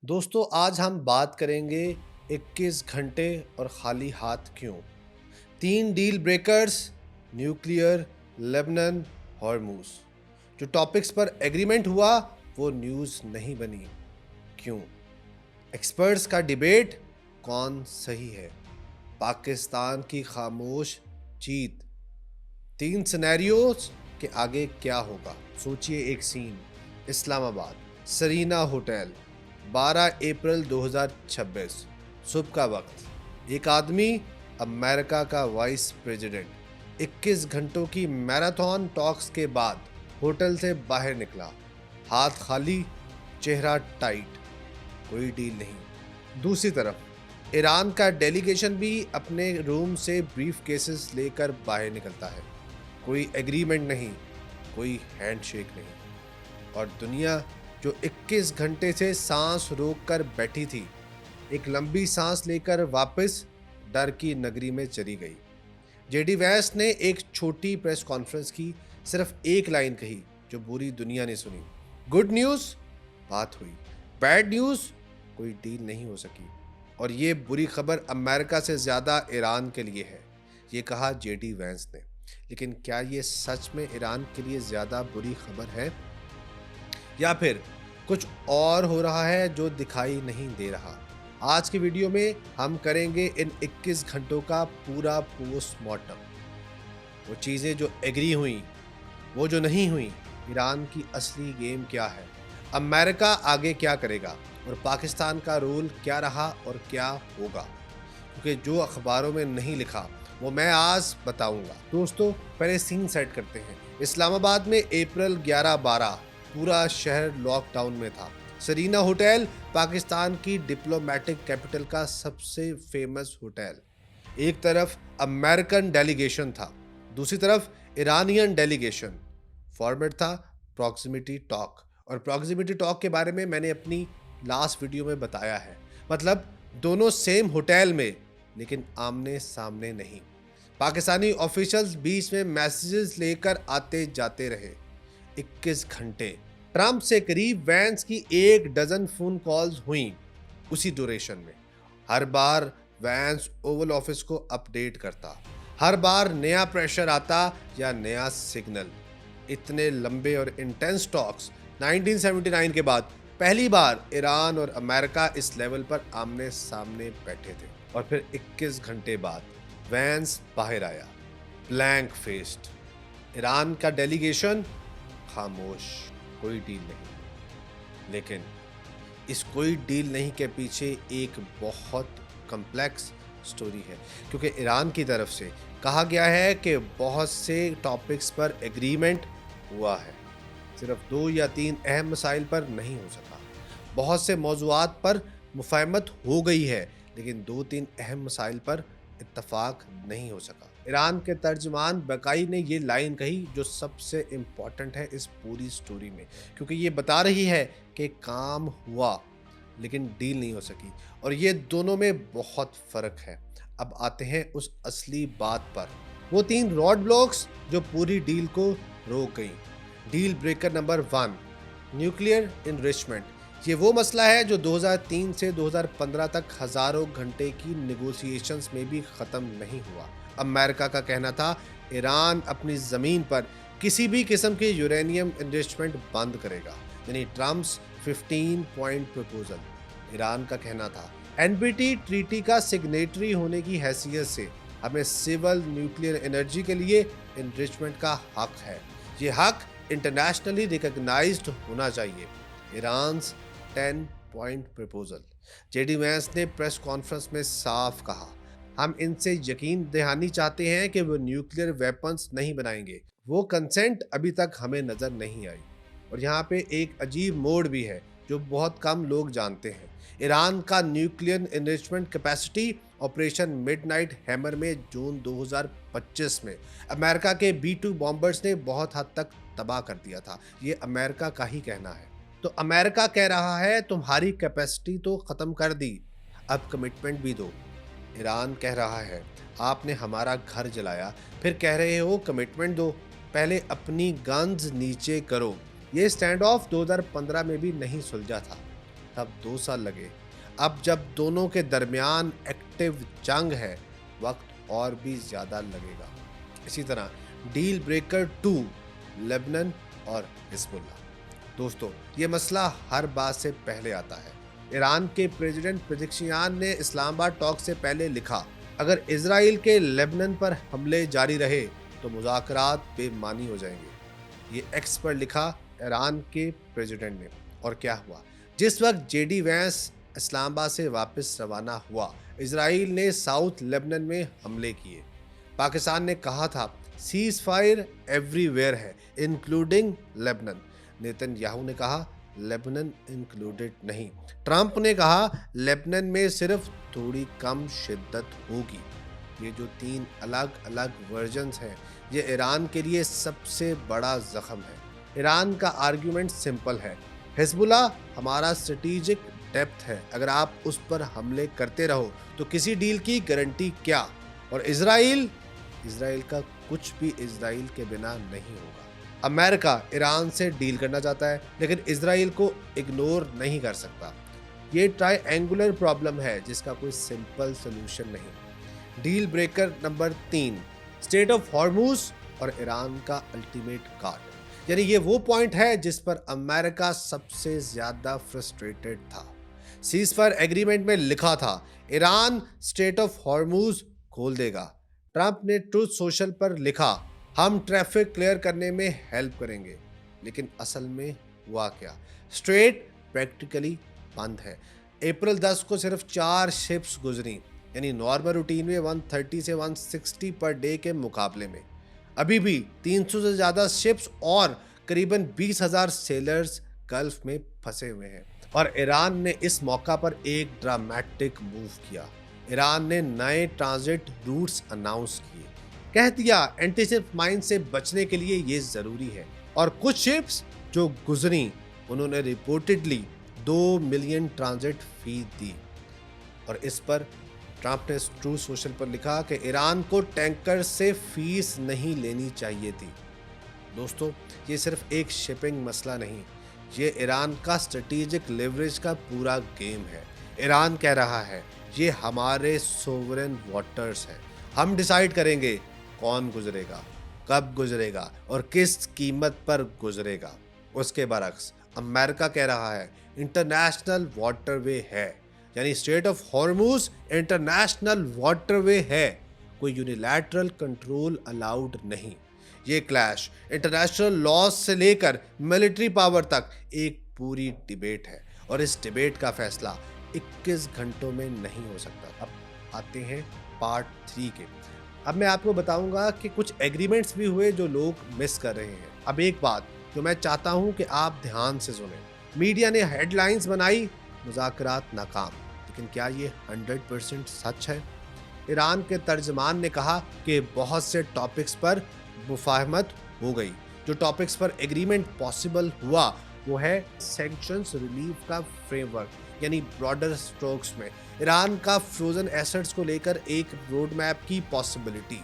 दोस्तों आज हम बात करेंगे 21 घंटे और खाली हाथ क्यों। तीन deal breakers, nuclear, Lebanon, Hormuz. जो टॉपिक्स पर एग्रीमेंट हुआ वो न्यूज़ नहीं बनी। क्यों? एक्सपर्ट्स का डिबेट, कौन सही है? पाकिस्तान की खामोश जीत। तीन सिनेरियोज के आगे क्या होगा। सोचिए एक सीन, इस्लामाबाद, सरीना होटल, 12 अप्रैल 2026, सुबह का वक्त। एक आदमी, अमेरिका का वाइस प्रेसिडेंट, 21 घंटों की मैराथन टॉक्स के बाद होटल से बाहर निकला। हाथ खाली, चेहरा टाइट, कोई डील नहीं। दूसरी तरफ ईरान का डेलीगेशन भी अपने रूम से ब्रीफ केसेस लेकर बाहर निकलता है। कोई एग्रीमेंट नहीं, कोई हैंडशेक नहीं। और दुनिया जो 21 घंटे से सांस रोककर बैठी थी, एक लंबी सांस लेकर वापस डर की नगरी में चली गई। जेडी वैंस ने एक छोटी प्रेस कॉन्फ्रेंस की, सिर्फ एक लाइन कही जो पूरी दुनिया ने सुनी। गुड न्यूज़, बात हुई। बैड न्यूज़, कोई डील नहीं हो सकी। और ये बुरी खबर अमेरिका से ज़्यादा ईरान के लिए है, ये कहा जेडी वैंस ने। लेकिन क्या ये सच में ईरान के लिए ज़्यादा बुरी खबर है, या फिर कुछ और हो रहा है जो दिखाई नहीं दे रहा? आज की वीडियो में हम करेंगे इन 21 घंटों का पूरा पोस्टमार्टम। वो चीज़ें जो एग्री हुई, वो जो नहीं हुई, ईरान की असली गेम क्या है, अमेरिका आगे क्या करेगा, और पाकिस्तान का रोल क्या रहा और क्या होगा। क्योंकि जो अखबारों में नहीं लिखा वो मैं आज बताऊंगा। दोस्तों पहले सीन सेट करते हैं। इस्लामाबाद में अप्रैल 11-12 पूरा शहर लॉकडाउन में था। सरीना होटल पाकिस्तान की डिप्लोमेटिक कैपिटल का सबसे फेमस होटल। एक तरफ अमेरिकन डेलीगेशन था, दूसरी तरफ ईरानियन डेलीगेशन। फॉर्मेट था प्रॉक्सिमिटी टॉक, और प्रॉक्सिमिटी टॉक के बारे में मैंने अपनी लास्ट वीडियो में बताया है। मतलब दोनों सेम होटल में, लेकिन आमने सामने नहीं। पाकिस्तानी ऑफिशियल्स बीच में मैसेजेस लेकर आते जाते रहे। 21 घंटे। ट्रंप से करीब वैंस की 1 डजन फोन कॉल्स हुई उसी ड्यूरेशन में। हर बार वैंस ओवल ऑफिस को अपडेट करता, हर बार नया प्रेशर आता या नया सिग्नल। इतने लंबे और इंटेंस टॉक्स 1979 के बाद पहली बार ईरान और अमेरिका इस लेवल पर आमने सामने बैठे थे। और फिर 21 घंटे बाद वैंस बाहर आया, ब्लैंक फेस्ड। ईरान का डेलीगेशन खामोश, कोई डील नहीं। लेकिन इस कोई डील नहीं के पीछे एक बहुत कम्प्लेक्स स्टोरी है। क्योंकि ईरान की तरफ से कहा गया है कि बहुत से टॉपिक्स पर एग्रीमेंट हुआ है, सिर्फ 2 या 3 अहम मसाइल पर नहीं हो सका। बहुत से मौज़ूआत पर मुफ़ाहमत हो गई है, लेकिन 2-3 अहम मसाइल पर इत्तफाक नहीं हो सका। ईरान के तर्जमान बकाई ने ये लाइन कही जो सबसे इम्पॉर्टेंट है इस पूरी स्टोरी में, क्योंकि ये बता रही है कि काम हुआ लेकिन डील नहीं हो सकी। और ये दोनों में बहुत फ़र्क है। अब आते हैं उस असली बात पर, वो 3 रॉड ब्लॉक्स जो पूरी डील को रोक गई। Deal breaker number 1, nuclear enrichment. ये वो मसला है जो 2003 से 2015 तक हज़ारों घंटे की नेगोशिएशंस में भी ख़त्म नहीं हुआ। अमेरिका का कहना था ईरान अपनी ज़मीन पर किसी भी किस्म के यूरेनियम इनरिचमेंट बंद करेगा, यानी ट्रम्प्स 15 पॉइंट प्रपोजल। ईरान का कहना था एनपीटी ट्रीटी का सिग्नेटरी होने की हैसियत से हमें सिविल न्यूक्लियर एनर्जी के लिए इनरिचमेंट का हक है। ये हक इंटरनेशनली रिकग्नाइज्ड होना चाहिए। Iran 10 point proposal. JD Vance ने प्रेस कॉन्फ्रेंस में साफ कहा, हम इनसे यकीन दहानी चाहते हैं कि वो न्यूक्लियर वेपन्स नहीं बनाएंगे। वो कंसेंट अभी तक हमें नजर नहीं आई। और यहाँ पे एक अजीब मोड भी है जो बहुत कम लोग जानते हैं। ईरान का nuclear enrichment capacity operation midnight hammer में जून 2025 में अमेरिका के B-2 बॉम्बर्स ने बहुत हद तक तबाह कर दिया था। ये अमेरिका का ही कहना है। तो अमेरिका कह रहा है तुम्हारी कैपेसिटी तो ख़त्म कर दी, अब कमिटमेंट भी दो। ईरान कह रहा है आपने हमारा घर जलाया, फिर कह रहे हो कमिटमेंट दो, पहले अपनी गन्स नीचे करो। ये स्टैंड ऑफ 2015 में भी नहीं सुलझा था। तब 2 साल लगे। अब जब दोनों के दरमियान एक्टिव जंग है, वक्त और भी ज़्यादा लगेगा। इसी तरह डील ब्रेकर 2, लेबनान और हिजबुल्लाह। दोस्तों, ये मसला हर बात से पहले आता है। ईरान के प्रेसिडेंट पेज़ेश्कियान ने इस्लामाबाद टॉक से पहले लिखा, अगर इजराइल के लेबनान पर हमले जारी रहे तो मुज़ाकरात बेमानी हो जाएंगे। ये एक्स पर लिखा ईरान के प्रेसिडेंट ने। और क्या हुआ? जिस वक्त जेडी वैंस इस्लामाबाद से वापस रवाना हुआ, इजराइल ने साउथ लेबनान में हमले किए। पाकिस्तान ने कहा था सीज फायर एवरीवेयर है, इंक्लूडिंग लेबनान। नेतन्याहू ने कहा लेबनान इंक्लूडेड नहीं। ट्रंप ने कहा लेबनान में सिर्फ थोड़ी कम शिद्दत होगी। ये जो 3 अलग अलग वर्जन्स हैं, ये ईरान के लिए सबसे बड़ा जख्म है। ईरान का आर्ग्यूमेंट सिंपल है, हिजबुल्लाह हमारा स्ट्रेटेजिक डेप्थ है, अगर आप उस पर हमले करते रहो तो किसी डील की गारंटी क्या। और इजराइल का कुछ भी इजराइल के बिना नहीं होगा। अमेरिका ईरान से डील करना चाहता है, लेकिन इजराइल को इग्नोर नहीं कर सकता। ये ट्रायंगुलर प्रॉब्लम है जिसका कोई सिंपल सोल्यूशन नहीं। Deal breaker number 3, straight of Hormuz और ईरान का अल्टीमेट कार्ड। यानी ये वो पॉइंट है जिस पर अमेरिका सबसे ज्यादा फ्रस्ट्रेटेड था। सीजफायर एग्रीमेंट में लिखा था ईरान स्ट्रेट ऑफ हॉर्मुज खोल देगा। ट्रंप ने ट्रूथ सोशल पर लिखा हम ट्रैफिक क्लियर करने में हेल्प करेंगे, लेकिन असल में हुआ क्या? स्ट्रेट प्रैक्टिकली बंद है। अप्रैल 10 को सिर्फ 4 शिप्स गुजरी, यानी नॉर्मल रूटीन में 130 से 160 पर डे के मुकाबले में। अभी भी 300 से ज़्यादा शिप्स और करीबन 20,000 सेलर्स गल्फ में फंसे हुए हैं। और ईरान ने इस मौका पर एक ड्रामेटिक मूव किया। ईरान ने नए ट्रांजिट रूट्स अनाउंस किए। कह दिया एंटीशिप माइन से बचने के लिए ये जरूरी है। और कुछ शिप्स जो गुजरी, उन्होंने रिपोर्टेडली 2 मिलियन ट्रांजिट फी दी। और इस पर ट्रंप ने ट्रूथ सोशल पर लिखा कि ईरान को टैंकर से फीस नहीं लेनी चाहिए थी। दोस्तों, ये सिर्फ एक शिपिंग मसला नहीं, ये ईरान का स्ट्रेटेजिक लेवरेज का पूरा गेम है। ईरान कह रहा है ये हमारे सोवरेन वाटर्स हैं, हम डिसाइड करेंगे कौन गुजरेगा, कब गुजरेगा और किस कीमत पर गुजरेगा। उसके बरक्स अमेरिका कह रहा है इंटरनेशनल वाटरवे है, यानी straight of Hormuz international waterway है, कोई यूनिलैटरल कंट्रोल अलाउड नहीं। ये क्लैश इंटरनेशनल लॉज से लेकर मिलिट्री पावर तक एक पूरी डिबेट है, और इस डिबेट का फैसला 21 घंटों में नहीं हो सकता। अब आते हैं पार्ट 3 के। अब मैं आपको बताऊंगा कि कुछ एग्रीमेंट्स भी हुए जो लोग मिस कर रहे हैं। अब एक बात जो मैं चाहता हूं कि आप ध्यान से सुनें। मीडिया ने हेडलाइंस बनाई मुज़ाकरात नाकाम, लेकिन क्या ये 100% सच है? ईरान के तर्जमान ने कहा कि बहुत से टॉपिक्स पर मुफाहमत हो गई। जो टॉपिक्स पर एग्रीमेंट पॉसिबल हुआ वो है सैंक्शंस रिलीफ का फ्रेमवर्क, यानी ब्रॉडर स्ट्रोक्स में ईरान का फ्रोजन एसेट्स को लेकर एक रोड मैप की पॉसिबिलिटी।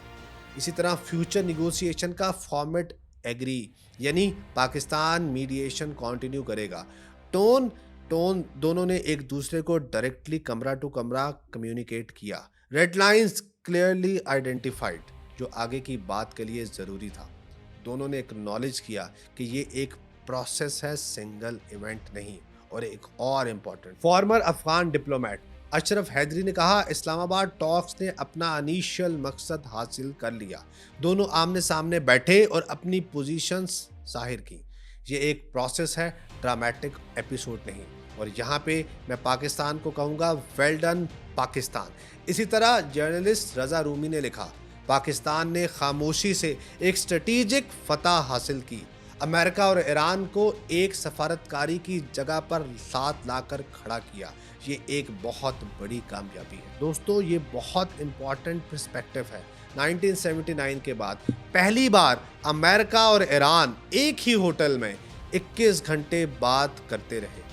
इसी तरह फ्यूचर निगोशिएशन का फॉर्मेट एग्री, यानी पाकिस्तान मीडिएशन कंटिन्यू करेगा। टोन दोनों ने एक दूसरे को डायरेक्टली कमरा टू कमरा कम्युनिकेट किया। रेड लाइंस क्लियरली आइडेंटिफाइड, जो आगे की बात के लिए ज़रूरी था। दोनों ने एक्नॉलेज किया कि ये एक प्रोसेस है, सिंगल इवेंट नहीं। और एक और important, former Afghan diplomat Ashraf Haidari ने कहा इस्लामाबाद टॉक्स ने अपना इनिशियल मकसद हासिल कर लिया। दोनों आमने सामने बैठे और अपनी पोजीशंस जाहिर की। ये एक प्रोसेस है, ड्रामेटिक एपिसोड नहीं। और यहाँ पे मैं पाकिस्तान को कहूँगा वेल डन पाकिस्तान। इसी तरह जर्नलिस्ट रजा रूमी ने लिखा पाकिस्तान ने खामोशी से एक स्ट्रेटेजिक फतह हासिल की। अमेरिका और ईरान को एक सफारतकारी की जगह पर साथ लाकर खड़ा किया। ये एक बहुत बड़ी कामयाबी है। दोस्तों, ये बहुत इंपॉर्टेंट पर्सपेक्टिव है। 1979 के बाद पहली बार अमेरिका और ईरान एक ही होटल में 21 घंटे बात करते रहे।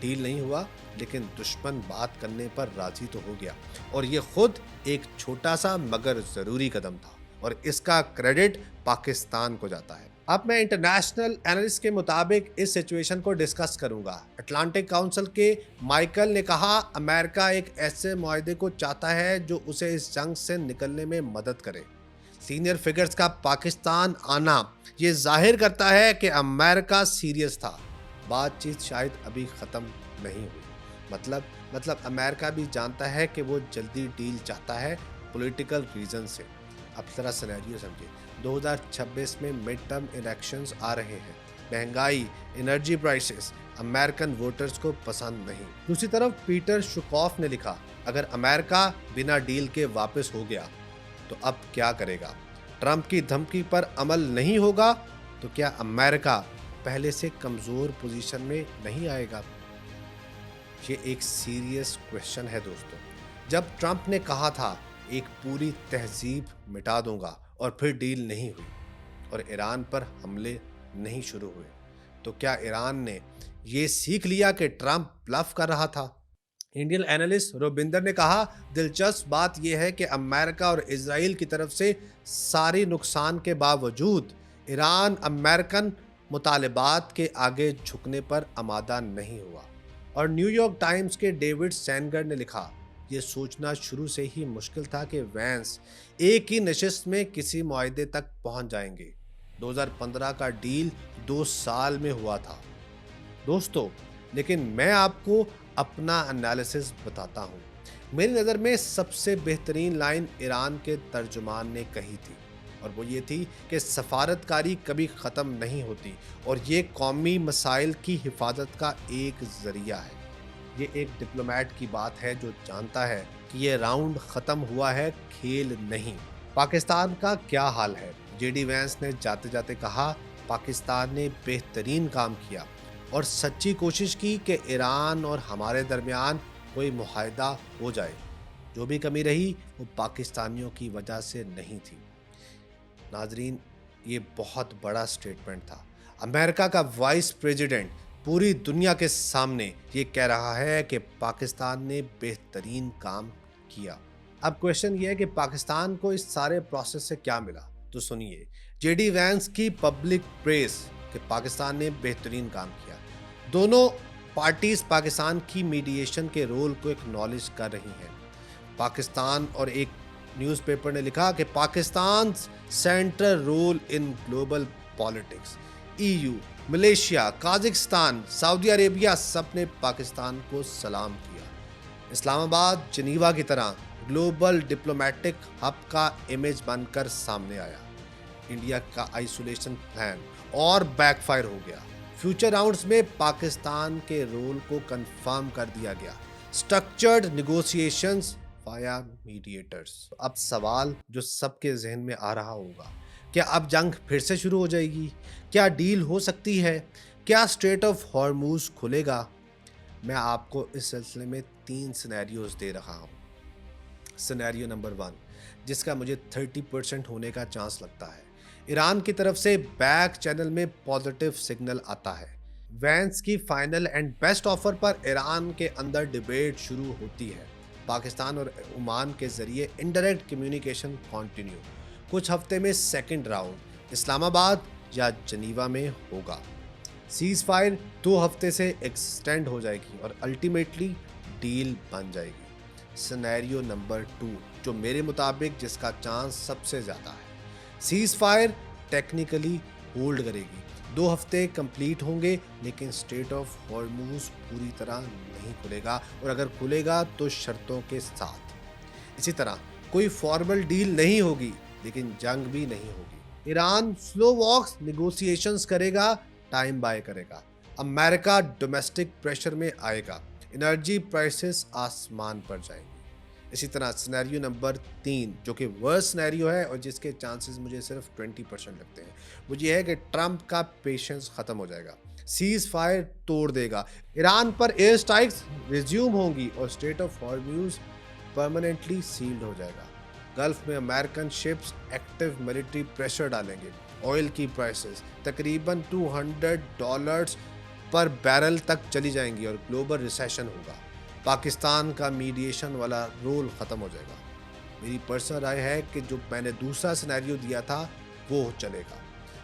डील नहीं हुआ, लेकिन दुश्मन बात करने पर राजी तो हो गया। और ये खुद एक छोटा सा मगर ज़रूरी कदम था, और इसका क्रेडिट पाकिस्तान को जाता है। अब मैं इंटरनेशनल एनालिस्ट के मुताबिक इस सिचुएशन को डिस्कस करूंगा। अटलांटिक काउंसिल के माइकल ने कहा, अमेरिका एक ऐसे मुआहदे को चाहता है जो उसे इस जंग से निकलने में मदद करे। सीनियर फिगर्स का पाकिस्तान आना ये जाहिर करता है कि अमेरिका सीरियस था। बातचीत शायद अभी ख़त्म नहीं हुई। मतलब अमेरिका भी जानता है कि वो जल्दी डील चाहता है पॉलिटिकल रीजन से। अब जरा सिनेरियो समझिए, 2026 में मिड टर्म इलेक्शंस आ रहे हैं। महंगाई, एनर्जी प्राइसेस अमेरिकन वोटर्स को पसंद नहीं। दूसरी तरफ पीटर शुकॉफ ने लिखा, अगर अमेरिका बिना डील के वापस हो गया तो अब क्या करेगा? ट्रंप की धमकी पर अमल नहीं होगा तो क्या अमेरिका पहले से कमजोर पोजीशन में नहीं आएगा? ये एक सीरियस क्वेश्चन है दोस्तों। जब ट्रंप ने कहा था एक पूरी तहजीब मिटा दूंगा और फिर डील नहीं हुई और ईरान पर हमले नहीं शुरू हुए, तो क्या ईरान ने ये सीख लिया कि ट्रंप ब्लफ कर रहा था? इंडियन एनालिस्ट रोबिंदर ने कहा, दिलचस्प बात यह है कि अमेरिका और इजराइल की तरफ से सारी नुकसान के बावजूद ईरान अमेरिकन मुतालिबात के आगे झुकने पर आमादा नहीं हुआ। और न्यूयॉर्क टाइम्स के डेविड सैनगर ने लिखा, ये सोचना शुरू से ही मुश्किल था कि वैंस एक ही नशिस्त में किसी मुआहदे तक पहुंच जाएंगे। 2015 का डील 2 साल में हुआ था दोस्तों। लेकिन मैं आपको अपना एनालिसिस बताता हूँ। मेरी नज़र में सबसे बेहतरीन लाइन ईरान के तर्जुमान ने कही थी, और वो ये थी कि सफारतकारी कभी ख़त्म नहीं होती और ये कौमी मसाइल की हिफाजत का एक ज़रिया है। ये एक डिप्लोमेट की बात है जो जानता है कि ये राउंड ख़त्म हुआ है, खेल नहीं। पाकिस्तान का क्या हाल है? जेडी वैंस ने जाते जाते कहा, पाकिस्तान ने बेहतरीन काम किया और सच्ची कोशिश की कि ईरान और हमारे दरमियान कोई मुआहदा हो जाए। जो भी कमी रही वो पाकिस्तानियों की वजह से नहीं थी। नाजरीन, ये बहुत बड़ा स्टेटमेंट था। अमेरिका का वाइस प्रेसिडेंट पूरी दुनिया के सामने ये कह रहा है कि पाकिस्तान ने बेहतरीन काम किया। अब क्वेश्चन ये है कि पाकिस्तान को इस सारे प्रोसेस से क्या मिला? तो सुनिए, जेडी वैंस की पब्लिक प्रेस कि पाकिस्तान ने बेहतरीन काम किया। दोनों पार्टीज पाकिस्तान की मीडिएशन के रोल को एक्नॉलेज कर रही हैं। पाकिस्तान और एक न्यूज़पेपर ने लिखा कि Pakistan central role in global politics. EU, Malaysia, Kazakhstan, Saudi Arabia सब ने पाकिस्तान को सलाम किया। इस्लामाबाद जिनीवा की तरह ग्लोबल डिप्लोमेटिक हब का इमेज बनकर सामने आया। इंडिया का आइसोलेशन प्लान और बैकफायर हो गया। फ्यूचर राउंड्स में पाकिस्तान के रोल को कंफर्म कर दिया गया। Structured negotiations via mediators. अब सवाल जो सबके जहन में आ रहा होगा, क्या अब जंग फिर से शुरू हो जाएगी? क्या डील हो सकती है? क्या स्ट्रेट ऑफ हॉर्मूज खुलेगा? मैं आपको इस सिलसिले में 3 सिनेरियोज दे रहा हूँ। सिनेरियो नंबर 1, जिसका मुझे 30% होने का चांस लगता है, ईरान की तरफ से बैक चैनल में पॉजिटिव सिग्नल आता है। वैंस की फाइनल एंड बेस्ट ऑफर पर ईरान के अंदर डिबेट शुरू होती है। पाकिस्तान और ओमान के जरिए इनडायरेक्ट कम्युनिकेशन कंटिन्यू। कुछ हफ्ते में सेकंड राउंड इस्लामाबाद या जनीवा में होगा। सीज फायर 2 हफ्ते से एक्सटेंड हो जाएगी और अल्टीमेटली डील बन जाएगी। सिनेरियो नंबर 2, जो मेरे मुताबिक जिसका चांस सबसे ज़्यादा है, सीज फायर टेक्निकली होल्ड करेगी। 2 हफ्ते कंप्लीट होंगे लेकिन स्ट्रेट ऑफ हॉर्मूज पूरी तरह नहीं खुलेगा, और अगर खुलेगा तो शर्तों के साथ। इसी तरह कोई फॉर्मल डील नहीं होगी लेकिन जंग भी नहीं होगी। ईरान स्लो वॉक्स निगोशिएशंस करेगा, टाइम बाय करेगा। अमेरिका डोमेस्टिक प्रेशर में आएगा, एनर्जी प्राइसेस आसमान पर जाएंगे। इसी तरह सिनेरियो नंबर 3, जो कि वर्स्ट सिनेरियो है और जिसके चांसेस मुझे सिर्फ 20% लगते हैं, वो ये है कि ट्रंप का पेशेंस ख़त्म हो जाएगा, सीज फायर तोड़ देगा, ईरान पर एयर स्ट्राइक्स रिज्यूम होंगी और strait of Hormuz permanently sealed हो जाएगा। गल्फ में American ships active military pressure डालेंगे। ऑयल की प्राइसेस तकरीबन $200 पर बैरल तक चली जाएंगी और ग्लोबल रिसेशन होगा। पाकिस्तान का मीडिएशन वाला रोल ख़त्म हो जाएगा। मेरी पर्सनल राय है कि जो मैंने दूसरा सिनेरियो दिया था वो चलेगा।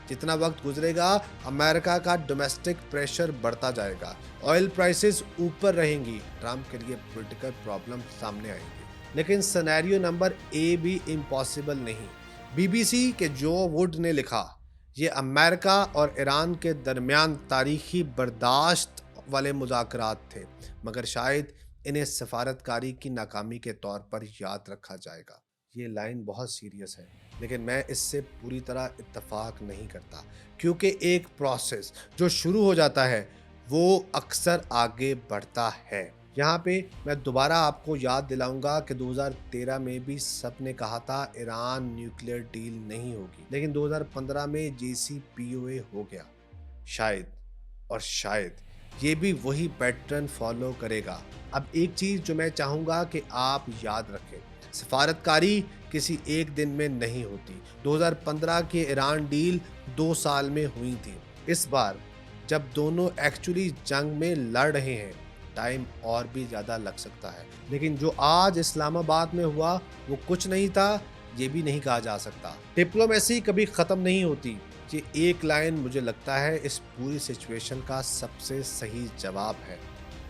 जितना वक्त गुजरेगा अमेरिका का डोमेस्टिक प्रेशर बढ़ता जाएगा, ऑयल प्राइसेस ऊपर रहेंगी, ट्रम्प के लिए पॉलिटिकल प्रॉब्लम सामने आएंगी। लेकिन सिनेरियो नंबर ए भी इम्पॉसिबल नहीं। बीबीसी के जो वुड ने लिखा, ये अमेरिका और ईरान के दरमियान तारीखी बर्दाश्त वाले मुज़ाकरात थे, मगर शायद इन्हें सफारतकारी की नाकामी के तौर पर याद रखा जाएगा। ये लाइन बहुत सीरियस है, लेकिन मैं इससे पूरी तरह इत्तेफाक नहीं करता, क्योंकि एक प्रोसेस जो शुरू हो जाता है वो अक्सर आगे बढ़ता है। यहाँ पे मैं दोबारा आपको याद दिलाऊंगा कि 2013 में भी सब ने कहा था ईरान न्यूक्लियर डील नहीं होगी, लेकिन 2015 में JCPOA हो गया। शायद और शायद ये भी वही पैटर्न फॉलो करेगा। अब एक चीज़ जो मैं चाहूँगा कि आप याद रखें, सफारतकारी किसी एक दिन में नहीं होती। 2015 की ईरान डील 2 साल में हुई थी। इस बार जब दोनों एक्चुअली जंग में लड़ रहे हैं, टाइम और भी ज़्यादा लग सकता है। लेकिन जो आज इस्लामाबाद में हुआ वो कुछ नहीं था, ये भी नहीं कहा जा सकता। डिप्लोमेसी कभी ख़त्म नहीं होती। ये एक लाइन मुझे लगता है इस पूरी सिचुएशन का सबसे सही जवाब है।